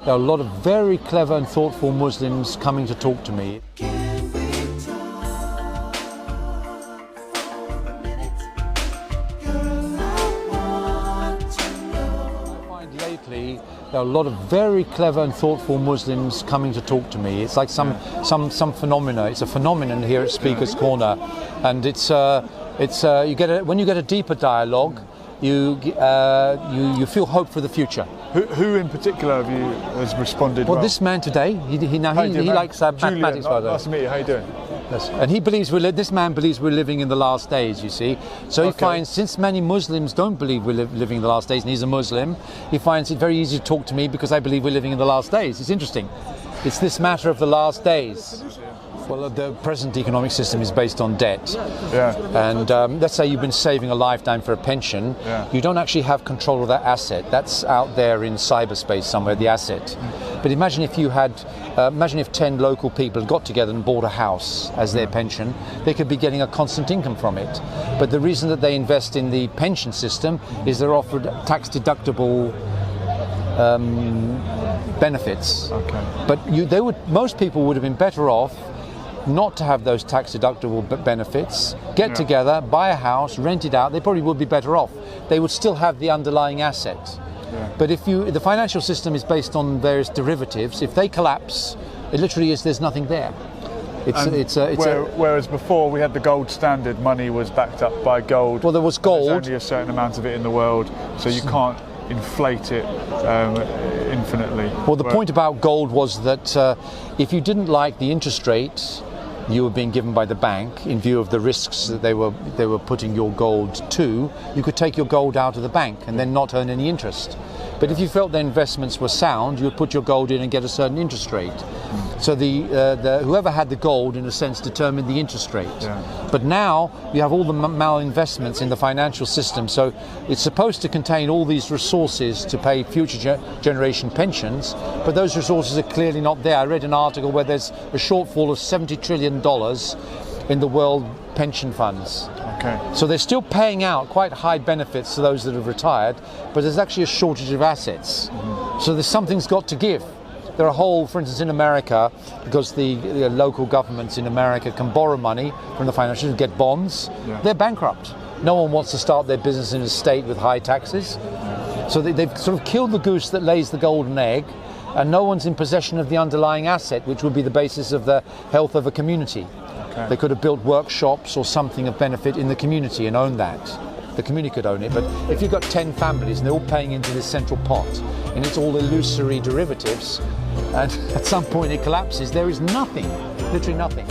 There are a lot of very clever and thoughtful Muslims coming to talk to me. Lately, there are a lot of very clever and thoughtful Muslims coming to talk to me. It's like some phenomena. It's a phenomenon here at Speaker's Corner, and when you get a deeper dialogue, you feel hope for the future. Who in particular has responded well? This man today, he likes mathematics. Nice to meet you. How you doing? Yes. And he believes this man believes we're living in the last days, you see. So he finds, since many Muslims don't believe we're living in the last days, and he's a Muslim, he finds it very easy to talk to me because I believe we're living in the last days. It's interesting. It's this matter of the last days. Well, the present economic system is based on debt. Yeah. And let's say you've been saving a lifetime for a pension. Yeah. You don't actually have control of that asset. That's out there in cyberspace somewhere, the asset. But imagine if 10 local people had got together and bought a house as their pension. They could be getting a constant income from it. But the reason that they invest in the pension system is they're offered tax-deductible benefits. Okay. But most people would have been better off not to have those tax-deductible benefits, get together, buy a house, rent it out. They probably would be better off. They would still have the underlying asset. Yeah. But the financial system is based on various derivatives. If they collapse, it literally is there's nothing there. Whereas before we had the gold standard, money was backed up by gold. Well, there was gold. There's only a certain amount of it in the world, so you can't inflate it infinitely. Well, the point about gold was that if you didn't like the interest rate you were being given by the bank, in view of the risks that they were putting your gold to, you could take your gold out of the bank and then not earn any interest. But if you felt the investments were sound, you would put your gold in and get a certain interest rate. So whoever had the gold, in a sense, determined the interest rate. Yeah. But now you have all the malinvestments in the financial system. So it's supposed to contain all these resources to pay future generation pensions, but those resources are clearly not there. I read an article where there's a shortfall of $70 trillion in the world pension funds. Okay. So they're still paying out quite high benefits to those that have retired, but there's actually a shortage of assets. Mm-hmm. So something's got to give. There are for instance, in America, because the local governments in America can borrow money from the financial to get bonds, they're bankrupt. No one wants to start their business in a state with high taxes. Yeah. So they've sort of killed the goose that lays the golden egg, and no one's in possession of the underlying asset, which would be the basis of the health of a community. Okay. They could have built workshops or something of benefit in the community and owned that. The community could own it, but if you've got 10 families and they're all paying into this central pot, and it's all illusory derivatives, and at some point it collapses, there is nothing, literally nothing.